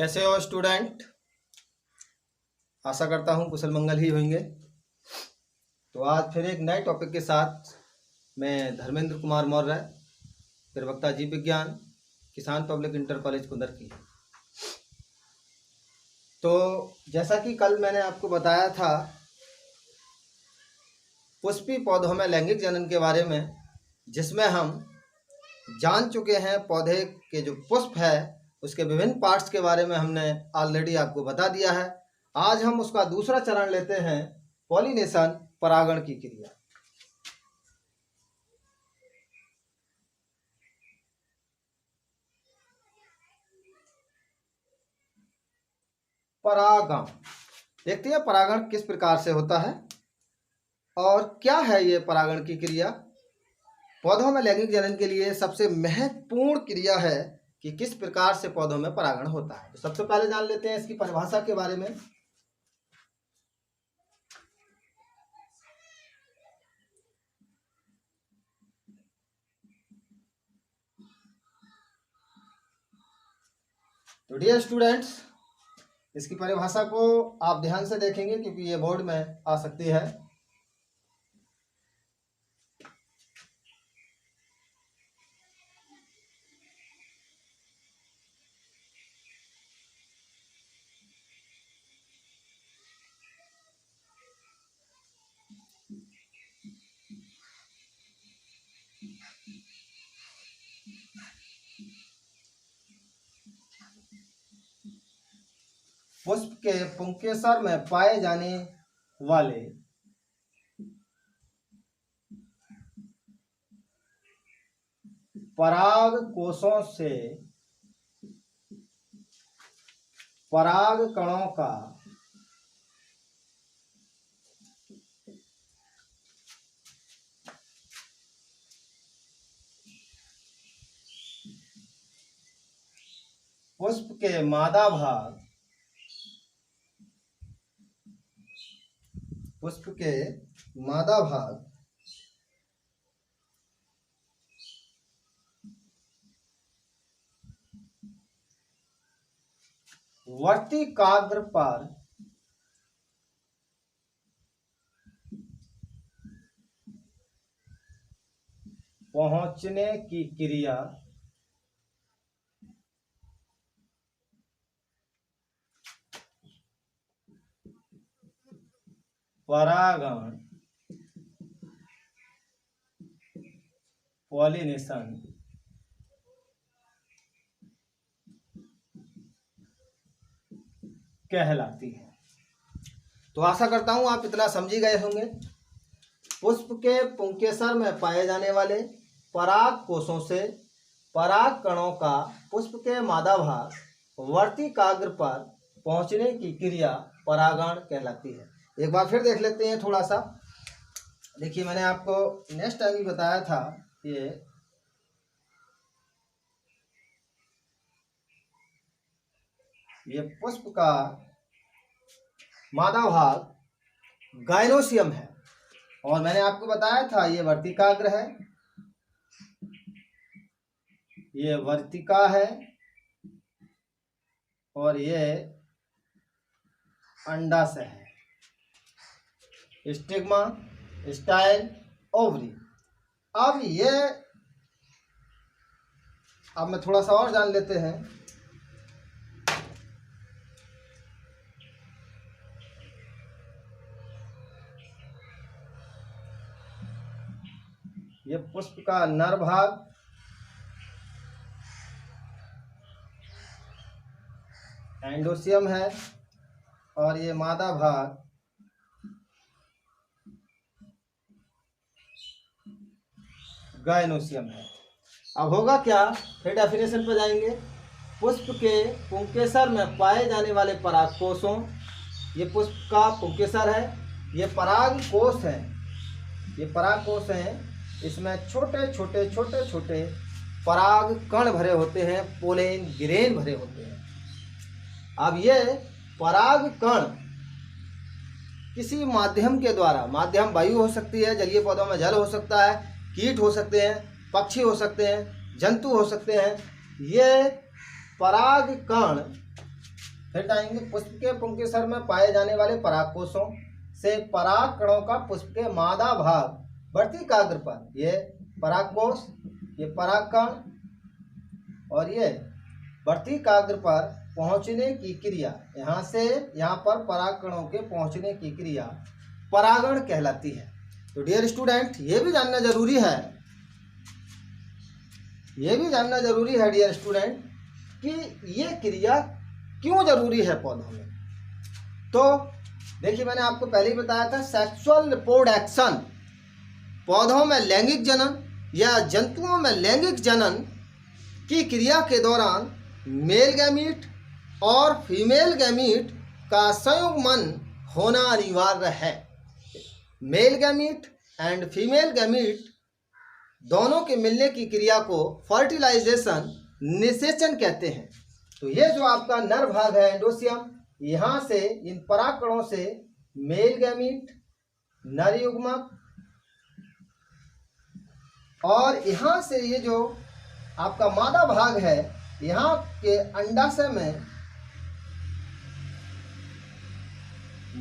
कैसे हो स्टूडेंट। आशा करता हूँ कुशल मंगल ही होंगे। तो आज फिर एक नए टॉपिक के साथ मैं धर्मेंद्र कुमार मौर्य, प्रवक्ता जीव विज्ञान, किसान पब्लिक इंटर कॉलेज कुंदरकी। तो जैसा कि कल मैंने आपको बताया था पुष्पी पौधों में लैंगिक जनन के बारे में, जिसमें हम जान चुके हैं पौधे के जो पुष्प है उसके विभिन्न पार्ट्स के बारे में हमने ऑलरेडी आपको बता दिया है। आज हम उसका दूसरा चरण लेते हैं, पॉलिनेशन, परागण की क्रिया। परागण देखते हैं परागण किस प्रकार से होता है और क्या है ये परागण की क्रिया। पौधों में लैंगिक जनन के लिए सबसे महत्वपूर्ण क्रिया है कि किस प्रकार से पौधों में परागण होता है। तो सबसे पहले जान लेते हैं इसकी परिभाषा के बारे में। तो डियर स्टूडेंट्स, इसकी परिभाषा को आप ध्यान से देखेंगे क्योंकि ये बोर्ड में आ सकती है। पुष्प के पुंकेसर में पाए जाने वाले पराग कोशों से पराग कणों का पुष्प के मादा भाग वर्तिकाग्र पर पहुंचने की क्रिया परागण, पॉलिनेशन कहलाती है। तो आशा करता हूं आप इतना समझ ही गए होंगे। पुष्प के पुंकेसर में पाए जाने वाले पराग कोशों से पराग कणों का पुष्प के मादा भाग वर्तिकाग्र पर पहुंचने की क्रिया परागण कहलाती है। एक बार फिर देख लेते हैं थोड़ा सा। देखिए, मैंने आपको नेक्स्ट टाइम भी बताया था ये पुष्प का मादा भाग गायनोसियम है और मैंने आपको बताया था ये वर्तिकाग्र है, ये वर्तिका है और ये अंडाशय है, स्टिग्मा, स्टाइल, ओवरी। अब मैं थोड़ा सा और जान लेते हैं। ये पुष्प का नर भाग एंडोसियम है और ये मादा भाग गायनोसियम है। अब होगा क्या, फिर डेफिनेशन पर जाएंगे। पुष्प के पुंकेसर में पाए जाने वाले पराग कोशों, ये पुष्प का पुंकेसर है, ये पराग कोश है, ये पराग कोश हैं। इसमें छोटे छोटे पराग कण भरे होते हैं, पोलेन ग्रेन भरे होते हैं। अब ये पराग कण किसी माध्यम के द्वारा, माध्यम वायु हो सकती है, जलीय पौधों में जल हो सकता है, कीट हो सकते हैं, पक्षी हो सकते हैं, जंतु हो सकते हैं, ये पराग कण फिर आएंगे, पुष्प के पुंकेसर में पाए जाने वाले परागकोशों से पराग कणों का पुष्प के मादा भाग वर्तिकाग्र पर, ये परागकोश, ये परागकण और ये वर्तिकाग्र पर पहुंचने की क्रिया, यहाँ से यहाँ पर परागकणों के पहुंचने की क्रिया परागण कहलाती है। तो डियर स्टूडेंट, ये भी जानना जरूरी है, ये भी जानना जरूरी है डियर स्टूडेंट कि ये क्रिया क्यों जरूरी है पौधों में। तो देखिए, मैंने आपको पहले ही बताया था, सेक्सुअल रिप्रोडक्शन, पौधों में लैंगिक जनन या जंतुओं में लैंगिक जनन की क्रिया के दौरान मेल गैमीट और फीमेल गैमीट का संयुग्मन होना अनिवार्य है। Male gamete and female gamete दोनों के मिलने की क्रिया को फर्टिलाइजेशन, निषेचन कहते हैं। तो ये जो आपका नर भाग है एंडोसियम, यहाँ से इन परागकणों से मेल गैमीट, नर युग्मक, और यहाँ से ये जो आपका मादा भाग है, यहाँ के अंडाशय में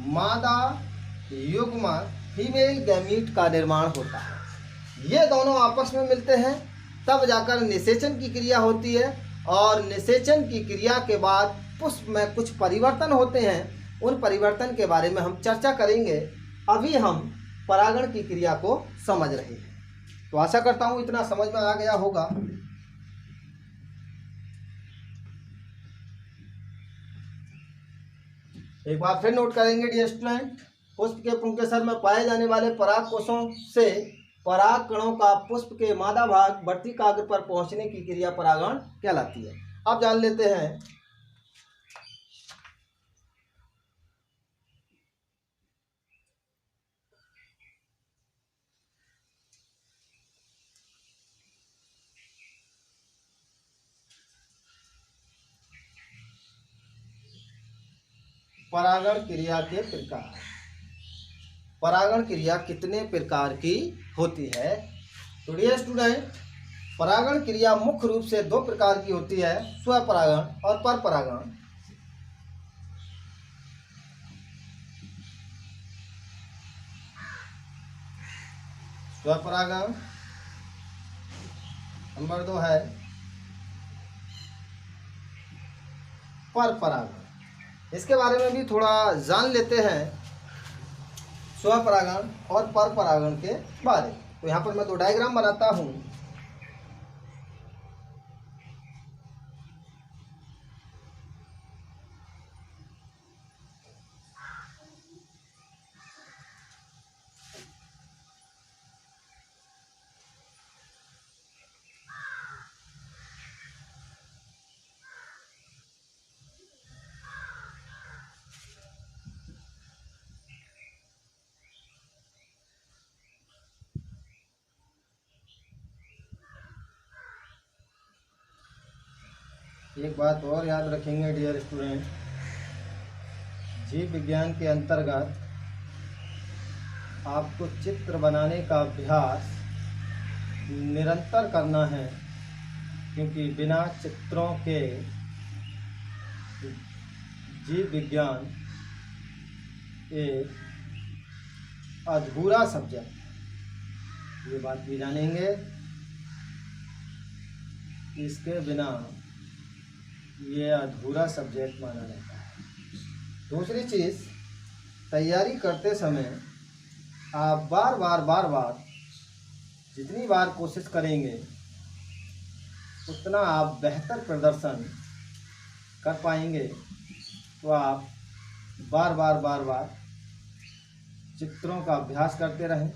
मादा युग्मक फीमेल गैमीट का निर्माण होता है। ये दोनों आपस में मिलते हैं, तब जाकर निषेचन की क्रिया होती है, और निषेचन की क्रिया के बाद पुष्प में कुछ परिवर्तन होते हैं। उन परिवर्तन के बारे में हम चर्चा करेंगे। अभी हम परागण की क्रिया को समझ रहे हैं। तो आशा करता हूँ इतना समझ में आ गया होगा। एक बार फिर नोट करेंगे डियर स्टूडेंट, पुष्प के पुंकेसर में पाए जाने वाले पराग कोशों से पराग कणों का पुष्प के मादा भाग वर्तिकाग्र पर पहुंचने की क्रिया परागण कहलाती है। अब जान लेते हैं परागण क्रिया के प्रकार। परागण क्रिया कितने प्रकार की होती है? तो डियर स्टूडेंट, परागण क्रिया मुख्य रूप से दो प्रकार की होती है, स्वपरागण और परपरागण। स्वपरागण नंबर 2 है परपरागण। इसके बारे में भी थोड़ा जान लेते हैं, स्वपरागण और परपरागण के बारे। तो यहाँ पर मैं 2 डायग्राम बनाता हूँ। एक बात और याद रखेंगे डियर स्टूडेंट, जीव विज्ञान के अंतर्गत आपको चित्र बनाने का अभ्यास निरंतर करना है, क्योंकि बिना चित्रों के जीव विज्ञान एक अधूरा सब्जेक्ट, ये बात भी जानेंगे। इसके बिना ये अधूरा सब्जेक्ट माना जाता है। दूसरी चीज़, तैयारी करते समय आप बार बार जितनी बार कोशिश करेंगे उतना आप बेहतर प्रदर्शन कर पाएंगे। तो आप बार बार चित्रों का अभ्यास करते रहें,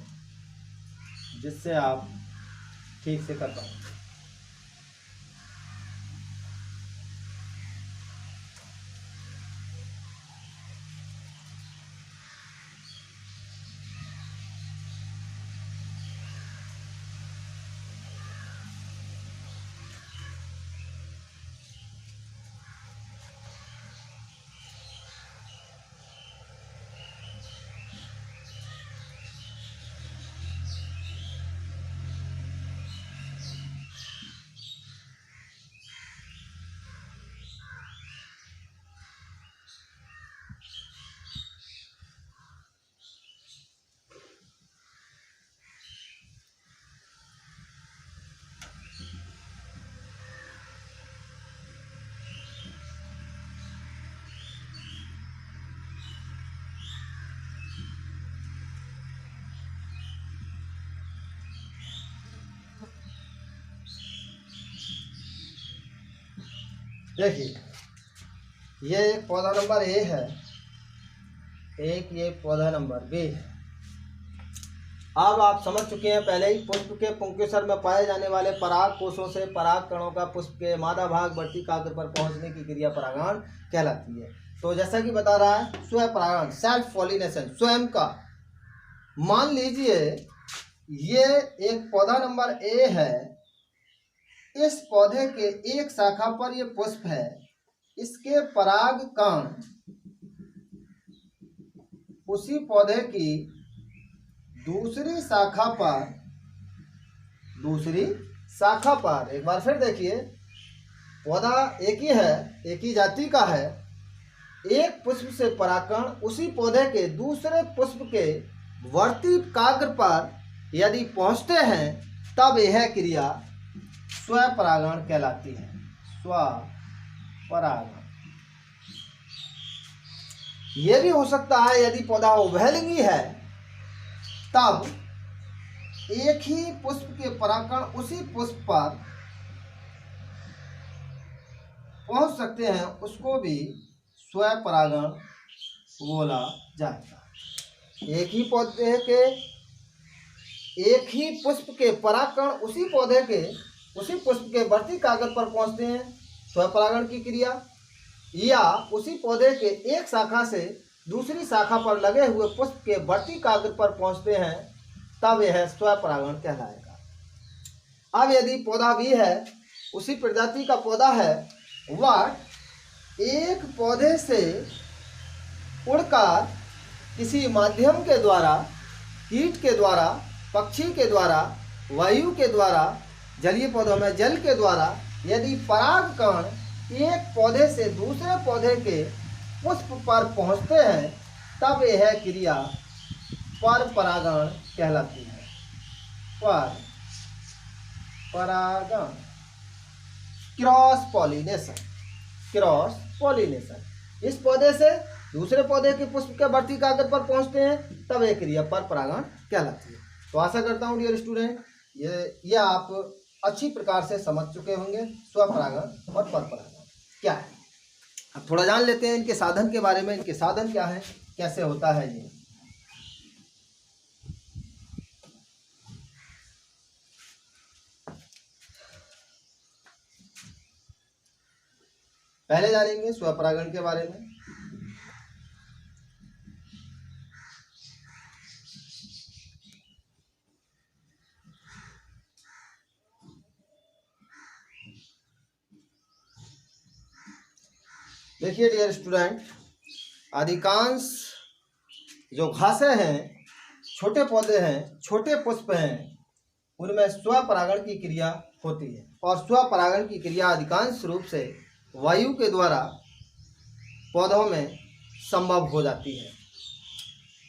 जिससे आप ठीक से कर पाएंगे। देखिए ये एक पौधा नंबर ए है, एक ये पौधा नंबर बी है। अब आप समझ चुके हैं पहले ही, पुष्प के पुंकेसर में पाए जाने वाले पराग कोशों से पराग कणों का पुष्प के मादा भाग बढ़ती काग्र पर पहुंचने की क्रिया परागण कहलाती है। तो जैसा कि बता रहा है स्वयं परागण, सेल्फ पॉलिनेशन, स्वयं का। मान लीजिए ये एक पौधा नंबर ए है, इस पौधे के एक शाखा पर ये पुष्प है, इसके पराग कण उसी पौधे की दूसरी शाखा पर, एक बार फिर देखिए, पौधा एक ही है, एक ही जाति का है, एक पुष्प से परागकण उसी पौधे के दूसरे पुष्प के वर्ती काग्र पर यदि पहुंचते हैं तब यह क्रिया स्वपरागण कहलाती है। स्वपरागण। यह भी हो सकता है यदि पौधा उभयलिंगी है तब एक ही पुष्प के परागकण उसी पुष्प पर पहुंच सकते हैं, उसको भी स्वपरागण बोला जाता है। एक ही पौधे के एक ही पुष्प के परागकण उसी पौधे के उसी पुष्प के बढ़ती कागज पर पहुंचते हैं, स्वपरागण की क्रिया, या उसी पौधे के एक शाखा से दूसरी शाखा पर लगे हुए पुष्प के बढ़ती कागज पर पहुंचते हैं, तब यह स्वपरागण कहलाएगा। अब यदि पौधा भी है, उसी प्रजाति का पौधा है, वह एक पौधे से उड़कर किसी माध्यम के द्वारा, कीट के द्वारा, पक्षी के द्वारा, वायु के द्वारा, जलीय पौधों में जल के द्वारा यदि परागकण एक पौधे से दूसरे पौधे के पुष्प पर पहुंचते हैं, तब यह क्रिया परपरागण कहलाती है। परपरागण, क्रॉस पॉलिनेशन। क्रॉस पॉलिनेशन, इस पौधे से दूसरे पौधे के पुष्प के बढ़ती कागज पर पहुंचते हैं, तब यह क्रिया परपरागण कहलाती है। तो आशा करता हूँ डियर स्टूडेंट, ये आप अच्छी प्रकार से समझ चुके होंगे स्वपरागण और परपरागण क्या है। अब थोड़ा जान लेते हैं इनके साधन के बारे में, इनके साधन क्या है, कैसे होता है ये। पहले जानेंगे स्वपरागण के बारे में। देखिए डियर स्टूडेंट, अधिकांश जो घासें हैं, छोटे पौधे हैं, छोटे पुष्प हैं, उनमें स्वपरागण की क्रिया होती है, और स्वपरागण की क्रिया अधिकांश रूप से वायु के द्वारा पौधों में संभव हो जाती है।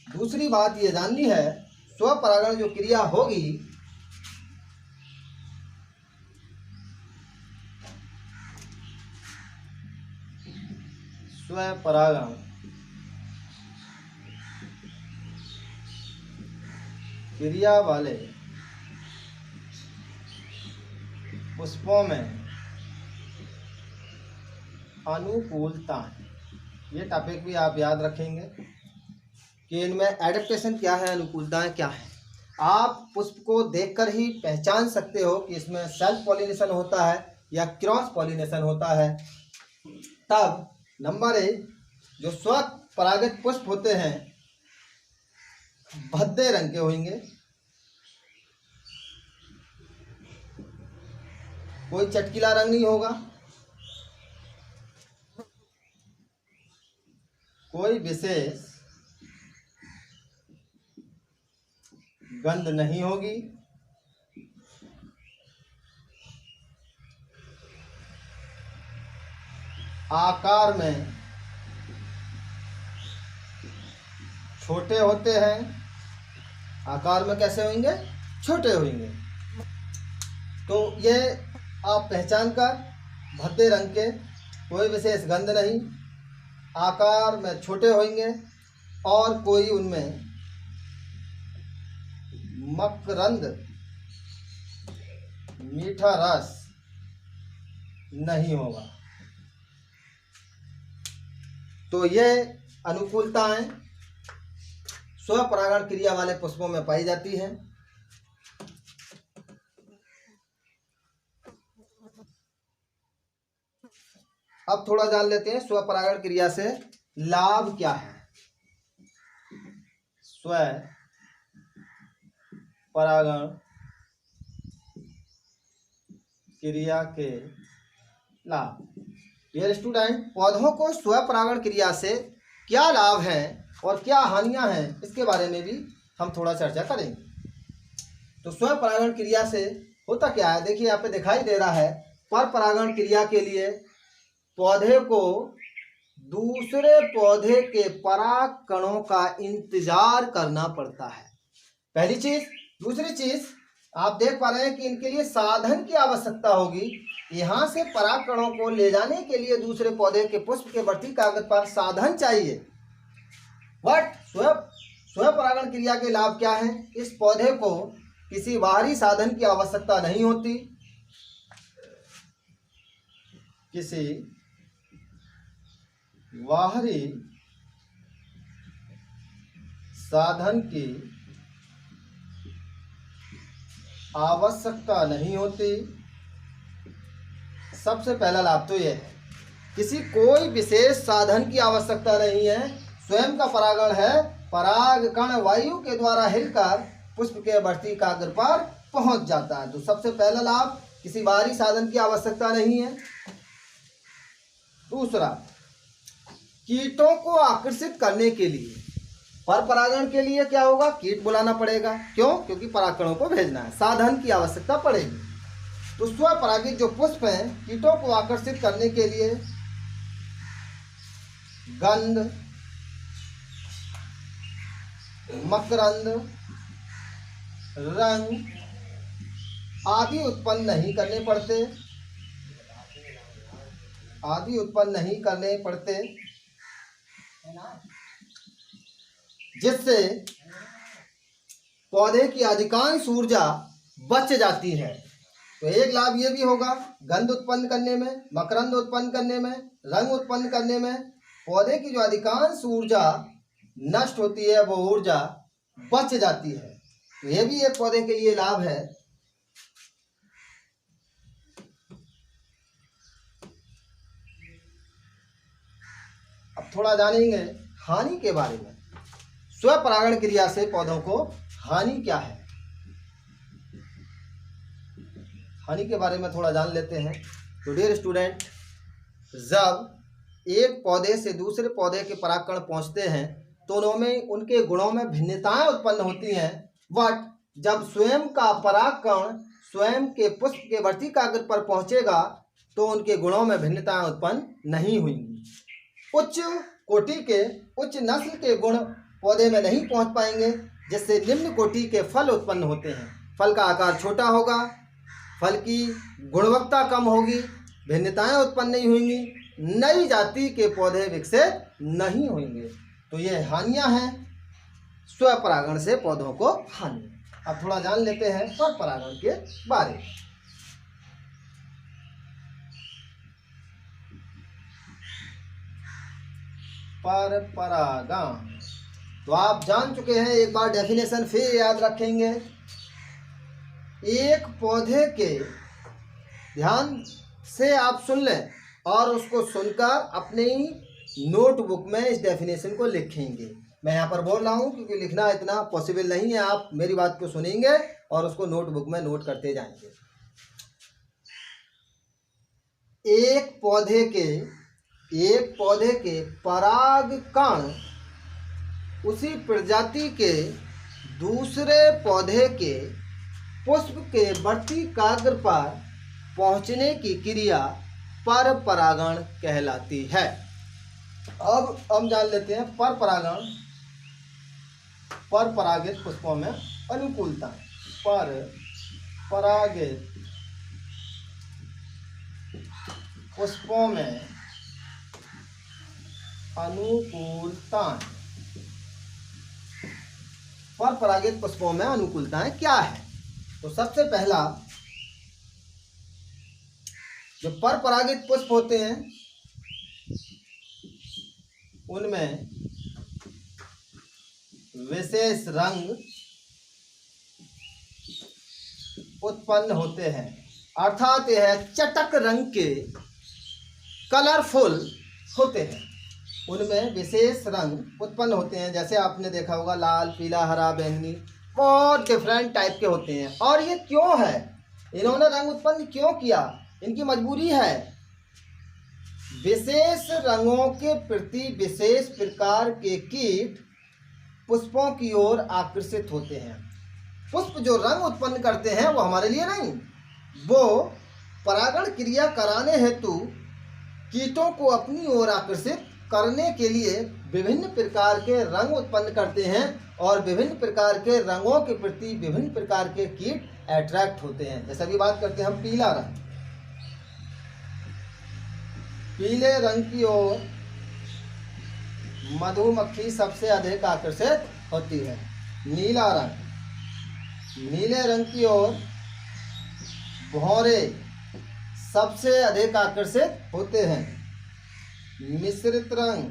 दूसरी बात ये जाननी है, स्वपरागण जो क्रिया होगी स्वपरागण क्रिया वाले पुष्पों में अनुकूलता, ये टॉपिक भी आप याद रखेंगे कि इनमें एडेप्टेशन क्या है, अनुकूलताएं क्या है। आप पुष्प को देखकर ही पहचान सकते हो कि इसमें सेल्फ पॉलिनेशन होता है या क्रॉस पॉलिनेशन होता है। तब नंबर 1, जो स्वपरागित पुष्प होते हैं भद्दे रंग के होंगे, कोई चटकीला रंग नहीं होगा, कोई विशेष गंध नहीं होगी, आकार में छोटे होते हैं। आकार में कैसे होंगे? छोटे होंगे। तो ये आप पहचान कर, भद्दे रंग के, कोई विशेष गंध नहीं, आकार में छोटे होंगे, और कोई उनमें मकरंद, मीठा रस नहीं होगा। तो ये अनुकूलताएं स्वपरागण क्रिया वाले पुष्पों में पाई जाती हैं। अब थोड़ा जान लेते हैं स्वपरागण क्रिया से लाभ क्या है। स्वपरागण क्रिया के लाभ। डियर स्टूडेंट, पौधों को स्वपरागण क्रिया से क्या लाभ हैं और क्या हानियां हैं, इसके बारे में भी हम थोड़ा चर्चा करेंगे। तो स्वपरागण क्रिया से होता क्या है, देखिए यहाँ पे दिखाई दे रहा है। पर परागण क्रिया के लिए पौधे को दूसरे पौधे के पराग कणों का इंतजार करना पड़ता है, पहली चीज। दूसरी चीज, आप देख पा रहे हैं कि इनके लिए साधन की आवश्यकता होगी। यहाँ से पराग कणों को ले जाने के लिए दूसरे पौधे के पुष्प के वर्ती कागज पर साधन चाहिए। बट स्वपरागण क्रिया के लाभ क्या है? इस पौधे को किसी बाहरी साधन की आवश्यकता नहीं होती, किसी बाहरी साधन की आवश्यकता नहीं होती। सबसे पहला लाभ तो यह है, किसी कोई विशेष साधन की आवश्यकता नहीं है। स्वयं का परागण है, पराग कण वायु के द्वारा हिलकर पुष्प के वर्ती काग्र पर पहुंच जाता है। तो सबसे पहला लाभ, किसी बाहरी साधन की आवश्यकता नहीं है। दूसरा, कीटों को आकर्षित करने के लिए पर परागण के लिए क्या होगा, कीट बुलाना पड़ेगा। क्यों? क्योंकि परागकणों को भेजना है, साधन की आवश्यकता पड़ेगी। तो स्वपरागित जो पुष्प हैं, कीटों को आकर्षित करने के लिए गंध, मकरंद, रंग आदि उत्पन्न नहीं करने पड़ते, जिससे पौधे की अधिकांश ऊर्जा बच जाती है। तो एक लाभ ये भी होगा, गंध उत्पन्न करने में, मकरंद उत्पन्न करने में, रंग उत्पन्न करने में पौधे की जो अधिकांश ऊर्जा नष्ट होती है वो ऊर्जा बच जाती है। तो ये भी एक पौधे के लिए लाभ है। अब थोड़ा जानेंगे हानि के बारे में। स्वपरागण क्रिया से पौधों को हानि क्या है, हानि के बारे में थोड़ा जान लेते हैं। तो डियर स्टूडेंट, जब एक पौधे से दूसरे पौधे के परागकण पहुंचते हैं तो उनमें उनके गुणों में भिन्नताएं उत्पन्न होती हैं। बट जब स्वयं का परागकण स्वयं के पुष्प के वर्ती काग्र पर पहुंचेगा तो उनके गुणों में भिन्नताएं उत्पन्न नहीं हुई। उच्च कोटि के, उच्च नस्ल के गुण पौधे में नहीं पहुंच पाएंगे, जिससे निम्न कोटि के फल उत्पन्न होते हैं। फल का आकार छोटा होगा, फल की गुणवत्ता कम होगी, भिन्नताएं उत्पन्न नहीं होंगी, नई जाति के पौधे विकसित नहीं होंगे। तो ये हानियां हैं स्वपरागण से पौधों को हानि। अब थोड़ा जान लेते हैं परपरागण के बारे में। परपरागण तो आप जान चुके हैं, एक बार डेफिनेशन फिर याद रखेंगे। एक पौधे के, ध्यान से आप सुन लें और उसको सुनकर अपनी नोटबुक में इस डेफिनेशन को लिखेंगे। मैं यहाँ पर बोल रहा हूँ क्योंकि लिखना इतना पॉसिबल नहीं है। आप मेरी बात को सुनेंगे और उसको नोटबुक में नोट करते जाएंगे। एक पौधे के पराग कण उसी प्रजाति के दूसरे पौधे के पुष्प के वर्ती काग्र पर पहुंचने की क्रिया परपरागण कहलाती है। अब हम जान लेते हैं परपरागण, परपरागित पुष्पों में अनुकूलता। परपरागित पुष्पों में अनुकूलताएं। परपरागित पुष्पों में अनुकूलताएं क्या है? तो सबसे पहला, जो परपरागित पुष्प होते हैं उनमें विशेष रंग उत्पन्न होते हैं, अर्थात यह चटक रंग के कलरफुल होते हैं। उनमें विशेष रंग उत्पन्न होते हैं, जैसे आपने देखा होगा लाल, पीला, हरा, बैंगनी, बहुत डिफरेंट टाइप के होते हैं। और ये क्यों है, इन्होंने रंग उत्पन्न क्यों किया, इनकी मजबूरी है। विशेष रंगों के प्रति विशेष प्रकार के कीट पुष्पों की ओर आकर्षित होते हैं। पुष्प जो रंग उत्पन्न करते हैं वो हमारे लिए नहीं, वो परागण क्रिया कराने हेतु कीटों को अपनी ओर आकर्षित करने के लिए विभिन्न प्रकार के रंग उत्पन्न करते हैं, और विभिन्न प्रकार के रंगों के प्रति विभिन्न प्रकार के कीट अट्रैक्ट होते हैं। जैसे अभी बात करते हैं हम पीला रंग, पीले रंग की ओर मधुमक्खी सबसे अधिक आकर्षित होती है। नीला रंग, नीले रंग की ओर भौरे सबसे अधिक आकर्षित होते हैं। मिश्रित रंग,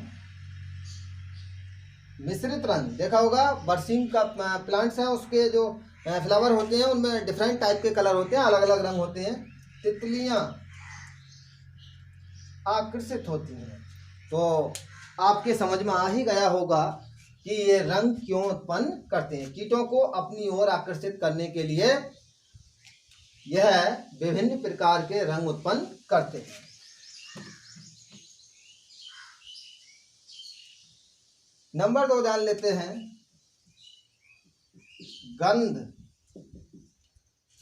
मिश्रित रंग देखा होगा, बरसीम का प्लांट्स है, उसके जो फ्लावर होते हैं उनमें डिफरेंट टाइप के कलर होते हैं, अलग अलग रंग होते हैं। तितलियां आकर्षित होती हैं। तो आपके समझ में आ ही गया होगा कि ये रंग क्यों उत्पन्न करते हैं। कीटों को अपनी ओर आकर्षित करने के लिए यह विभिन्न प्रकार के रंग उत्पन्न करते हैं। नंबर 2 जान लेते हैं, गंध।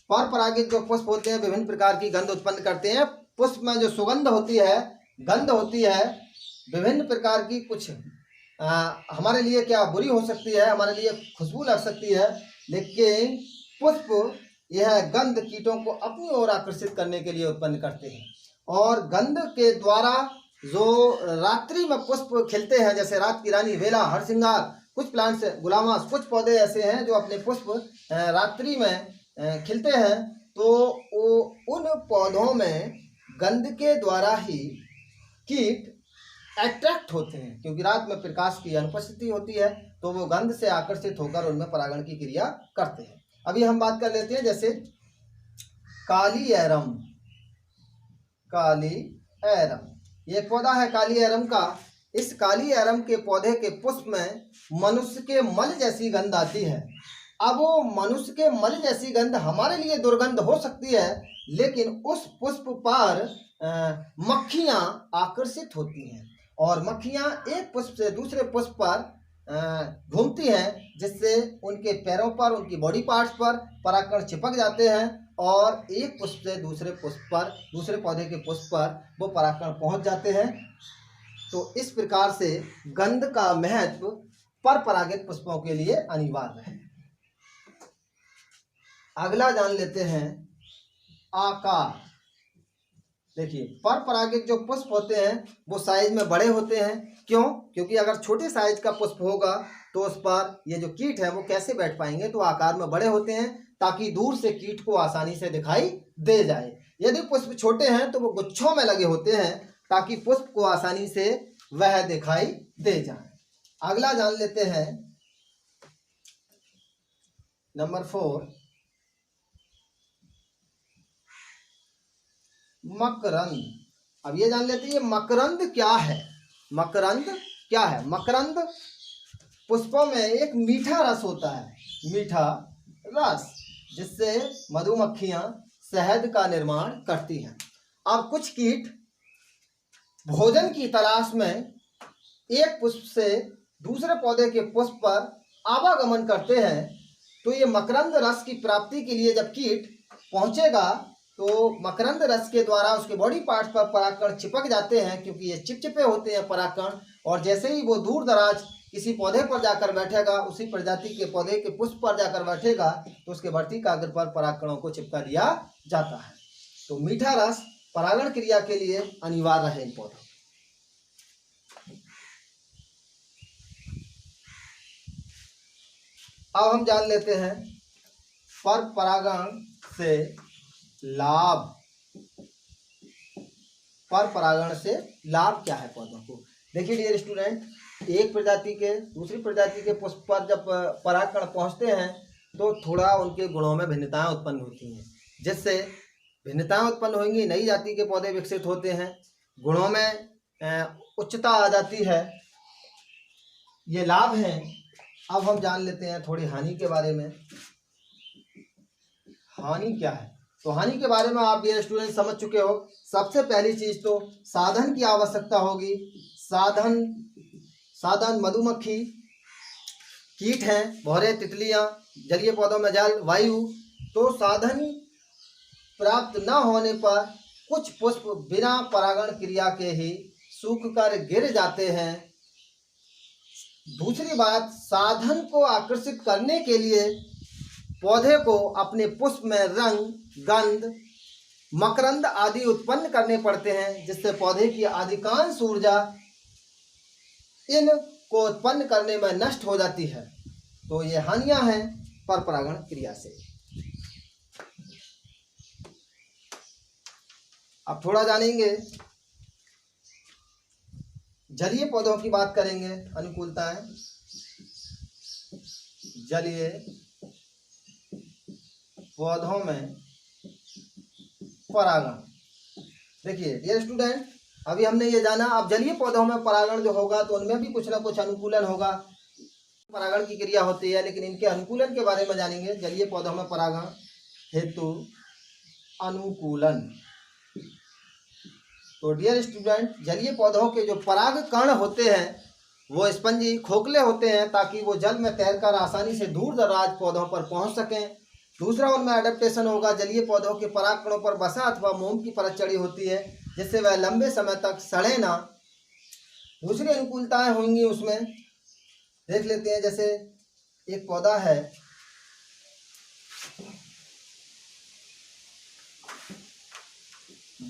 परपरागित जो पुष्प होते हैं विभिन्न प्रकार की गंध उत्पन्न करते हैं। पुष्प में जो सुगंध होती है, गंध होती है, विभिन्न प्रकार की, कुछ हमारे लिए क्या बुरी हो सकती है, हमारे लिए खुशबू लग सकती है, लेकिन पुष्प यह गंध कीटों को अपनी ओर आकर्षित करने के लिए उत्पन्न करते हैं। और गंध के द्वारा जो रात्रि में पुष्प खिलते हैं, जैसे रात की रानी, वेला, हरसिंगार, कुछ प्लांट्स, गुलामास, कुछ पौधे ऐसे हैं जो अपने पुष्प रात्रि में खिलते हैं, तो उन पौधों में गंध के द्वारा ही कीट अट्रैक्ट होते हैं, क्योंकि रात में प्रकाश की अनुपस्थिति होती है, तो वो गंध से आकर्षित होकर उनमें परागण की क्रिया करते हैं। अभी हम बात कर लेते हैं जैसे काली एरम। काली एरम ये पौधा है काली एरम का। इस काली एरम के पौधे के पुष्प में मनुष्य के मल जैसी गंध आती है। अब वो मनुष्य के मल जैसी गंध हमारे लिए दुर्गंध हो सकती है, लेकिन उस पुष्प पर मक्खियां आकर्षित होती हैं, और मक्खियां एक पुष्प से दूसरे पुष्प पर घूमती हैं, जिससे उनके पैरों पर, उनकी बॉडी पार्ट्स पर परागकण चिपक जाते हैं, और एक पुष्प से दूसरे पुष्प पर, दूसरे पौधे के पुष्प पर वो परागकण पहुंच जाते हैं। तो इस प्रकार से गंध का महत्व परपरागित पुष्पों के लिए अनिवार्य है। अगला जान लेते हैं आकार। देखिए, परपरागित जो पुष्प होते हैं वो साइज में बड़े होते हैं। क्यों? क्योंकि अगर छोटे साइज का पुष्प होगा तो उस पर ये जो कीट है वो कैसे बैठ पाएंगे, तो आकार में बड़े होते हैं ताकि दूर से कीट को आसानी से दिखाई दे जाए। यदि पुष्प छोटे हैं तो वो गुच्छों में लगे होते हैं ताकि पुष्प को आसानी से वह दिखाई दे जाए। अगला जान लेते हैं नंबर 4, मकरंद। अब ये जान लेते हैं मकरंद क्या है। मकरंद क्या है? मकरंद पुष्पों में एक मीठा रस होता है, मीठा रस, जिससे मधुमक्खियां शहद का निर्माण करती हैं। अब कुछ कीट भोजन की तलाश में एक पुष्प से दूसरे पौधे के पुष्प पर आवागमन करते हैं, तो ये मकरंद रस की प्राप्ति के लिए जब कीट पहुंचेगा तो मकरंद रस के द्वारा उसके बॉडी पार्ट्स पर परागकण चिपक जाते हैं, क्योंकि ये चिपचिपे होते हैं परागकण, और जैसे ही वो दूर दराज किसी पौधे पर जाकर बैठेगा, उसी प्रजाति के पौधे के पुष्प पर जाकर बैठेगा, तो उसके वर्तिकाग्र पर परागकणों को चिपका दिया जाता है। तो मीठा रस परागण क्रिया के लिए अनिवार्य है इन पौधों। अब हम जान लेते हैं पर परागण से लाभ। पर परागण से लाभ क्या है पौधों को? देखिए डियर स्टूडेंट, एक प्रजाति के दूसरी प्रजाति के पुष्प पर जब परागकण पहुंचते हैं तो थोड़ा उनके गुणों में भिन्नताएं उत्पन्न होती हैं, जिससे भिन्नताएं उत्पन्न होंगी, नई जाति के पौधे विकसित होते हैं, गुणों में उच्चता आ जाती है। ये लाभ हैं। अब हम जान लेते हैं थोड़ी हानि के बारे में। हानि क्या है? तो हानि के बारे में आप ये स्टूडेंट समझ चुके हो। सबसे पहली चीज तो साधन की आवश्यकता होगी। साधन मधुमक्खी, कीट हैं, भौरे, तितलियां, जलीय पौधों में जल, वायु। तो साधन प्राप्त न होने पर कुछ पुष्प बिना परागण क्रिया के ही सूखकर गिर जाते हैं। दूसरी बात, साधन को आकर्षित करने के लिए पौधे को अपने पुष्प में रंग, गंध, मकरंद आदि उत्पन्न करने पड़ते हैं, जिससे पौधे की अधिकांश ऊर्जा इन को उत्पन्न करने में नष्ट हो जाती है। तो ये हानियां हैं पर परागण क्रिया से। अब थोड़ा जानेंगे, जलीय पौधों की बात करेंगे। अनुकूलताएं, जलीय पौधों में परागण। देखिए डियर स्टूडेंट, अभी हमने ये जाना, अब जलीय पौधों में परागण जो होगा तो उनमें भी कुछ ना कुछ अनुकूलन होगा। परागण की क्रिया होती है, लेकिन इनके अनुकूलन के बारे में जानेंगे। जलीय पौधों में परागण हेतु अनुकूलन। तो डियर स्टूडेंट, जलीय पौधों के जो पराग कण होते हैं वो स्पंजी खोखले होते हैं, ताकि वो जल में तैरकर आसानी से दूर दराज पौधों पर पहुंच सकें। दूसरा उनमें एडेप्टेशन होगा। जलीय पौधों के पराग कणों पर वसा अथवा मोम की परत चढ़ी होती है, जिससे वह लंबे समय तक सड़े ना। दूसरी अनुकूलताएं होंगी उसमें, देख लेते हैं। जैसे एक पौधा है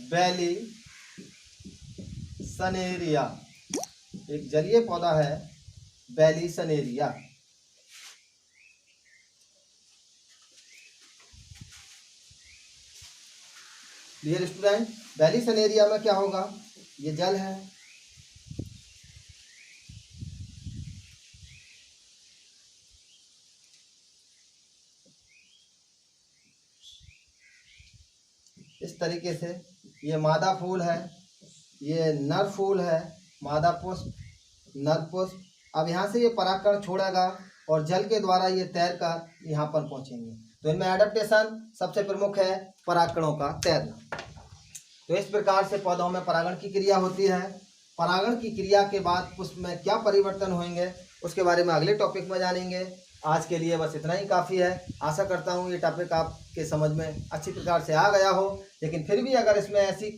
बेली सनेरिया, एक जलीय पौधा है बेली सनेरिया। डियर स्टूडेंट, बेली सनेरिया में क्या होगा? ये जल है, इस तरीके से। ये मादा फूल है, ये नर फूल है, मादा पुष्प, नर पुष्प। अब यहाँ से ये परागकण छोड़ेगा और जल के द्वारा ये तैरकर यहाँ पर पहुँचेंगे। तो इनमें एडेप्टेशन सबसे प्रमुख है, परागकणों का तैरना। तो इस प्रकार से पौधों में परागण की क्रिया होती है। परागण की क्रिया के बाद पुष्प में क्या परिवर्तन होंगे उसके बारे में अगले टॉपिक में जानेंगे। आज के लिए बस इतना ही काफ़ी है। आशा करता हूँ ये टॉपिक आपके समझ में अच्छी प्रकार से आ गया हो, लेकिन फिर भी अगर इसमें ऐसी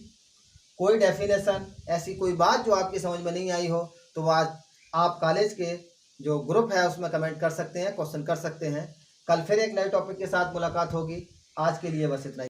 कोई डेफिनेशन, ऐसी कोई बात जो आपकी समझ में नहीं आई हो, तो आज आप कॉलेज के जो ग्रुप है उसमें कमेंट कर सकते हैं, क्वेश्चन कर सकते हैं। कल फिर एक नए टॉपिक के साथ मुलाकात होगी। आज के लिए बस इतना ही।